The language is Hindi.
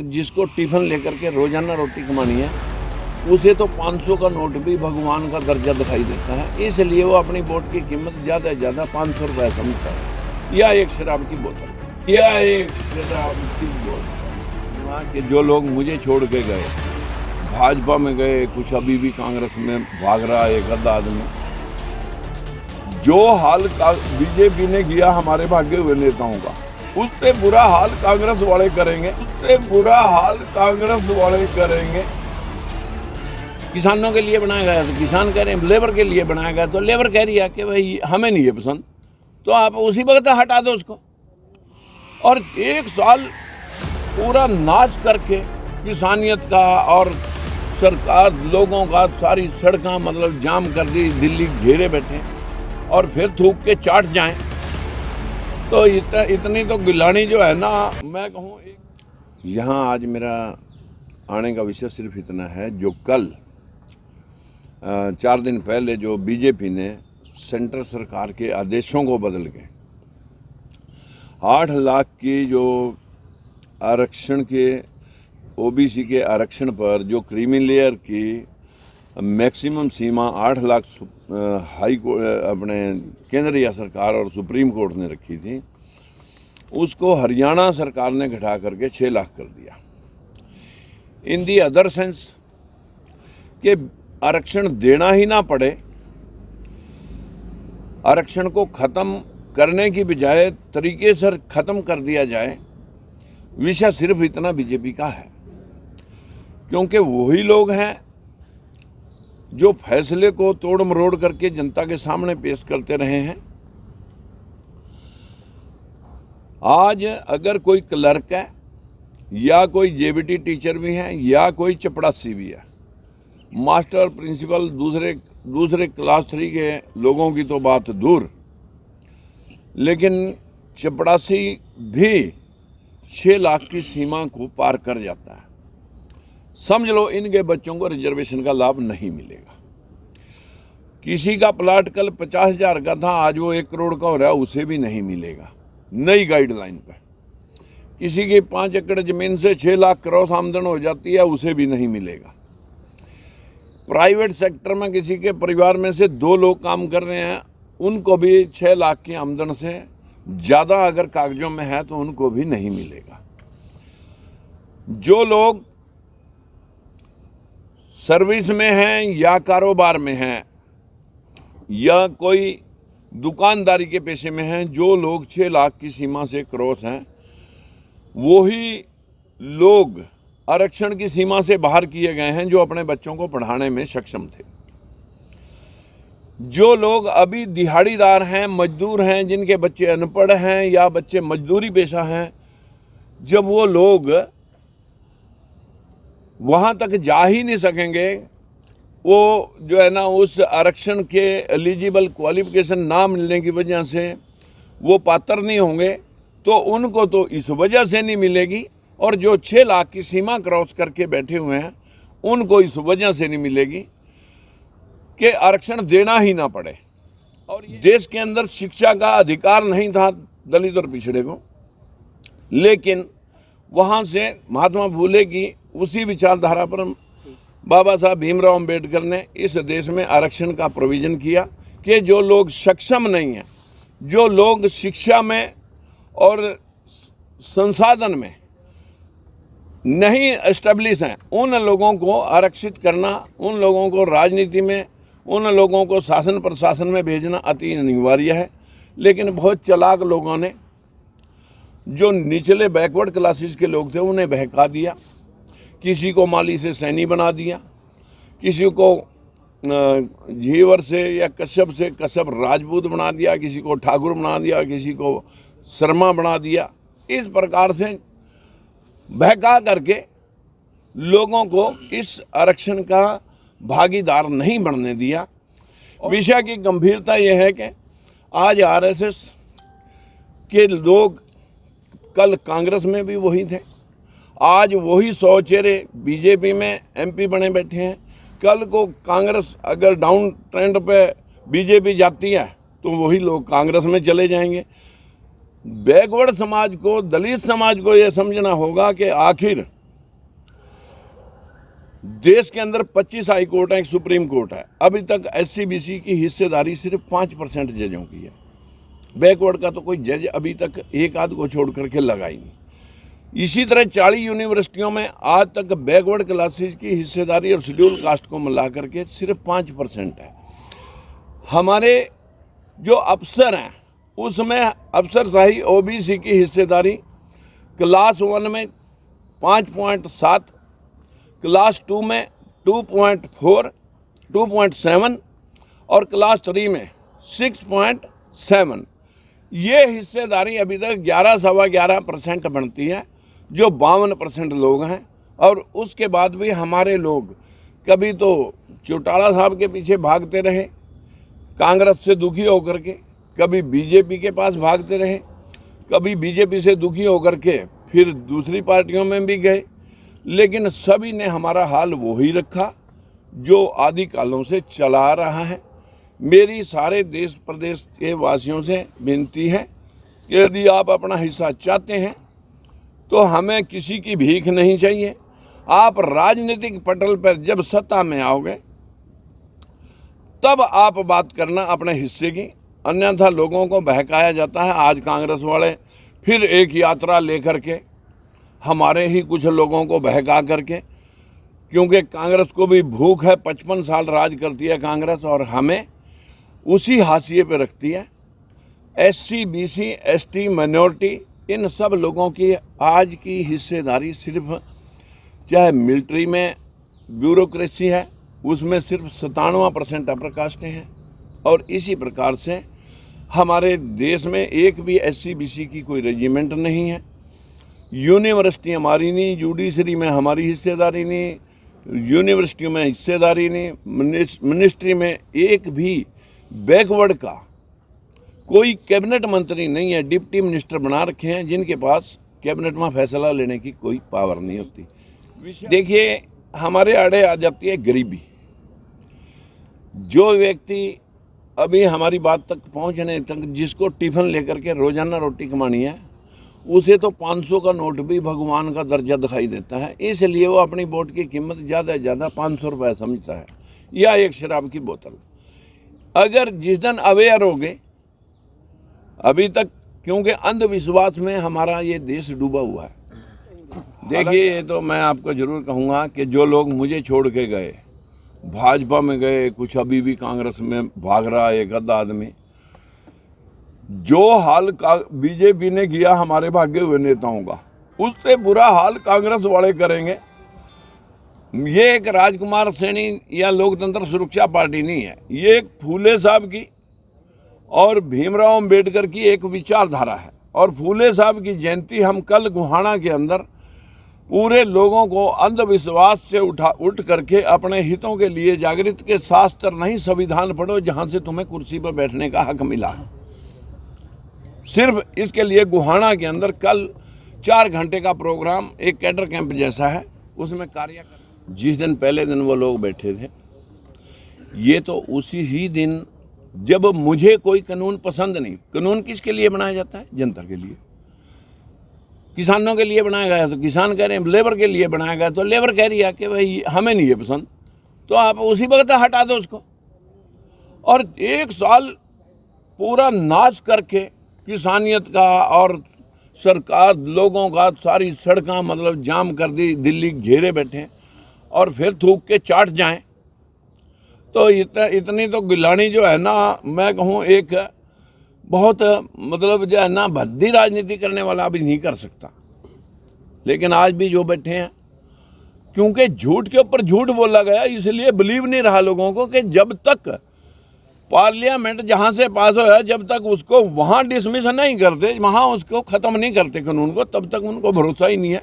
जिसको टिफिन लेकर के रोजाना रोटी कमानी है, उसे तो 500 का नोट भी भगवान का दर्जा दिखाई देता है। इसलिए वो अपनी वोट की कीमत ज़्यादा से ज़्यादा 500 रुपये समझता है, या एक शराब की बोतल, या एक शराब की बोतल। वहाँ के जो लोग मुझे छोड़ के गए, भाजपा में गए, कुछ अभी भी कांग्रेस में भाग रहा है एक आधा आदमी। जो हाल बीजेपी ने किया हमारे भागे हुए नेताओं का, उससे बुरा हाल कांग्रेस वाले करेंगे, उससे बुरा हाल कांग्रेस वाले करेंगे। किसानों के लिए बनाया गया तो किसान कह रहे हैं, लेबर के लिए बनाया गया तो लेबर कह रही है कि भाई हमें नहीं है पसंद, तो आप उसी वक्त हटा दो उसको। और एक साल पूरा नाच करके किसानियत का और सरकार लोगों का सारी सड़कें मतलब जाम कर दी, दिल्ली घेरे बैठे, और फिर थूक के चाट जाएं। तो इतनी तो गिलानी जो है ना, मैं कहूँ। यहाँ आज मेरा आने का विषय सिर्फ इतना है, जो कल 4 दिन पहले जो बीजेपी ने सेंट्रल सरकार के आदेशों को बदल के 8 लाख की जो आरक्षण के ओबीसी के आरक्षण पर जो क्रीमी लेयर की मैक्सिमम सीमा 8 लाख हाई कोर्ट अपने केंद्रीय सरकार और सुप्रीम कोर्ट ने रखी थी, उसको हरियाणा सरकार ने घटा करके 6 लाख कर दिया। इन दी अदर सेंस कि आरक्षण देना ही ना पड़े, आरक्षण को ख़त्म करने की बजाय तरीके से ख़त्म कर दिया जाए। विषय सिर्फ इतना बीजेपी का है, क्योंकि वही लोग हैं जो फैसले को तोड़ मरोड़ करके जनता के सामने पेश करते रहे हैं। आज अगर कोई क्लर्क है, या कोई जेबीटी टीचर भी है, या कोई चपड़ासी भी है, मास्टर प्रिंसिपल दूसरे क्लास 3 के लोगों की तो बात दूर, लेकिन चपड़ासी भी 6 लाख की सीमा को पार कर जाता है। समझ लो इनके बच्चों को रिजर्वेशन का लाभ नहीं मिलेगा। किसी का प्लाट कल 50,000 का था, आज वो 1 करोड़ का हो रहा है, उसे भी नहीं मिलेगा नई गाइडलाइन पर। किसी की 5 एकड़ जमीन से 6 लाख क्रॉस आमदन हो जाती है, उसे भी नहीं मिलेगा। प्राइवेट सेक्टर में किसी के परिवार में से 2 लोग काम कर रहे हैं, उनको भी 6 लाख की आमदन से ज़्यादा अगर कागजों में है तो उनको भी नहीं मिलेगा। जो लोग सर्विस में हैं या कारोबार में हैं या कोई दुकानदारी के पेशे में हैं, जो लोग 6 लाख की सीमा से क्रॉस हैं, वही लोग आरक्षण की सीमा से बाहर किए गए हैं जो अपने बच्चों को पढ़ाने में सक्षम थे। जो लोग अभी दिहाड़ीदार हैं, मजदूर हैं, जिनके बच्चे अनपढ़ हैं या बच्चे मजदूरी पेशा हैं, जब वो लोग वहाँ तक जा ही नहीं सकेंगे, वो जो है ना उस आरक्षण के एलिजिबल क्वालिफिकेशन ना मिलने की वजह से वो पात्र नहीं होंगे, तो उनको तो इस वजह से नहीं मिलेगी, और जो 6 लाख की सीमा क्रॉस करके बैठे हुए हैं उनको इस वजह से नहीं मिलेगी कि आरक्षण देना ही ना पड़े। और देश के अंदर शिक्षा का अधिकार नहीं था दलित और पिछड़े को, लेकिन वहाँ से महात्मा फूले की उसी विचारधारा पर बाबा साहब भीमराव अंबेडकर ने इस देश में आरक्षण का प्रोविज़न किया कि जो लोग सक्षम नहीं हैं, जो लोग शिक्षा में और संसाधन में नहीं एस्टेब्लिश हैं, उन लोगों को आरक्षित करना, उन लोगों को राजनीति में, उन लोगों को शासन प्रशासन में भेजना अति अनिवार्य है। लेकिन बहुत चालाक लोगों ने जो निचले बैकवर्ड क्लासेस के लोग थे उन्हें बहका दिया। किसी को माली से सैनी बना दिया, किसी को झीवर से या कश्यप से कश्यप राजपूत बना दिया, किसी को ठाकुर बना दिया, किसी को शर्मा बना दिया। इस प्रकार से बहका करके लोगों को इस आरक्षण का भागीदार नहीं बनने दिया। विषय की गंभीरता यह है कि आज आरएसएस के लोग कल कांग्रेस में भी वही थे, आज वही 100 चेहरे बीजेपी में एमपी बने बैठे हैं। कल को कांग्रेस अगर डाउन ट्रेंड पे बीजेपी जाती है तो वही लोग कांग्रेस में चले जाएंगे। बैकवर्ड समाज को, दलित समाज को ये समझना होगा कि आखिर देश के अंदर 25 हाई कोर्ट है, एक सुप्रीम कोर्ट है। अभी तक SC BC की हिस्सेदारी सिर्फ 5% जजों की है। बैकवर्ड का तो कोई जज अभी तक एक आध को छोड़ करके लगा ही नहीं। इसी तरह 40 यूनिवर्सिटियों में आज तक बैकवर्ड क्लासेस की हिस्सेदारी और शेड्यूल कास्ट को मिला करके सिर्फ 5% है। हमारे जो अफसर हैं उसमें अफसरशाही OBC की हिस्सेदारी क्लास 1 में 5.7, क्लास 2 में 2.4, 2.7 और क्लास 3 में 6.7। ये हिस्सेदारी अभी तक 11-11.25% बनती है, जो 52% लोग हैं। और उसके बाद भी हमारे लोग कभी तो चौटाला साहब के पीछे भागते रहे कांग्रेस से दुखी होकर के, कभी BJP के पास भागते रहे, कभी BJP से दुखी होकर के फिर दूसरी पार्टियों में भी गए, लेकिन सभी ने हमारा हाल वही रखा जो आदि कालों से चला आ रहा है। मेरी सारे देश प्रदेश के वासियों से विनती है कि यदि आप अपना हिस्सा चाहते हैं तो हमें किसी की भीख नहीं चाहिए। आप राजनीतिक पटल पर जब सत्ता में आओगे तब आप बात करना अपने हिस्से की, अन्यथा लोगों को बहकाया जाता है। आज कांग्रेस वाले फिर एक यात्रा लेकर के हमारे ही कुछ लोगों को बहका करके, क्योंकि कांग्रेस को भी भूख है, 55 साल राज करती है कांग्रेस और हमें उसी हाशिए पे रखती है। SC BC ST माइनॉरिटी इन सब लोगों की आज की हिस्सेदारी सिर्फ, चाहे मिलिट्री में ब्यूरोक्रेसी है उसमें सिर्फ 97% अपर कास्टें हैं। और इसी प्रकार से हमारे देश में एक भी SC BC की कोई रेजिमेंट नहीं है। यूनिवर्सिटी हमारी नहीं, जुडिशरी में हमारी हिस्सेदारी नहीं, यूनिवर्सिटियों में हिस्सेदारी नहीं, मिनिस्ट्री में एक भी बैकवर्ड का कोई कैबिनेट मंत्री नहीं है। डिप्टी मिनिस्टर बना रखे हैं जिनके पास कैबिनेट में फैसला लेने की कोई पावर नहीं होती। देखिए, हमारे आड़े आ जाती है गरीबी। जो व्यक्ति अभी हमारी बात तक पहुंचने तक जिसको टिफिन लेकर के रोजाना रोटी कमानी है, उसे तो 500 का नोट भी भगवान का दर्जा दिखाई देता है। इसलिए वो अपनी वोट की कीमत ज़्यादा से ज़्यादा 500 रुपये समझता है, या एक शराब की बोतल। अगर जिस दिन अवेयर हो गए, अभी तक क्योंकि अंधविश्वास में हमारा ये देश डूबा हुआ है। देखिए, ये तो मैं आपको जरूर कहूँगा कि जो लोग मुझे छोड़ के गए, भाजपा में गए, कुछ अभी भी कांग्रेस में भाग रहा है एक आधा आदमी, जो हाल का BJP ने किया हमारे भागे हुए नेताओं का, उससे बुरा हाल कांग्रेस वाले करेंगे। ये एक राजकुमार सैनी या लोकतंत्र सुरक्षा पार्टी नहीं है, ये एक फूले साहब की और भीमराव अंबेडकर की एक विचारधारा है। और फूले साहब की जयंती हम कल गुहाना के अंदर पूरे लोगों को अंधविश्वास से उठ करके अपने हितों के लिए जागृत के शास्त्र नहीं संविधान पढ़ो जहां से तुम्हें कुर्सी पर बैठने का हक मिला है। सिर्फ इसके लिए गुहाना के अंदर कल 4 घंटे का प्रोग्राम एक कैडर कैंप जैसा है, उसमें कार्य जिस दिन पहले दिन वो लोग बैठे थे, ये तो उसी ही दिन जब मुझे कोई कानून पसंद नहीं। कानून किसके लिए बनाया जाता है? जनता के लिए। किसानों के लिए बनाया गया तो किसान कह रहे हैं, लेबर के लिए बनाया गया तो लेबर कह रही है कि भाई हमें नहीं है पसंद, तो आप उसी वक्त हटा दो उसको। और 1 साल पूरा नाश करके किसानियत का और सरकार लोगों का सारी सड़कें मतलब जाम कर दी, दिल्ली घेरे बैठे और फिर थूक के चाट जाएं। तो इतनी तो गिलानी जो है ना, मैं कहूँ एक बहुत मतलब जो है ना भद्दी राजनीति करने वाला अभी नहीं कर सकता। लेकिन आज भी जो बैठे हैं, क्योंकि झूठ के ऊपर झूठ बोला गया, इसलिए बिलीव नहीं रहा लोगों को कि जब तक पार्लियामेंट जहां से पास होया, जब तक उसको वहां डिसमिस नहीं करते, वहां उसको खत्म नहीं करते कानून को, तब तक उनको भरोसा ही नहीं है।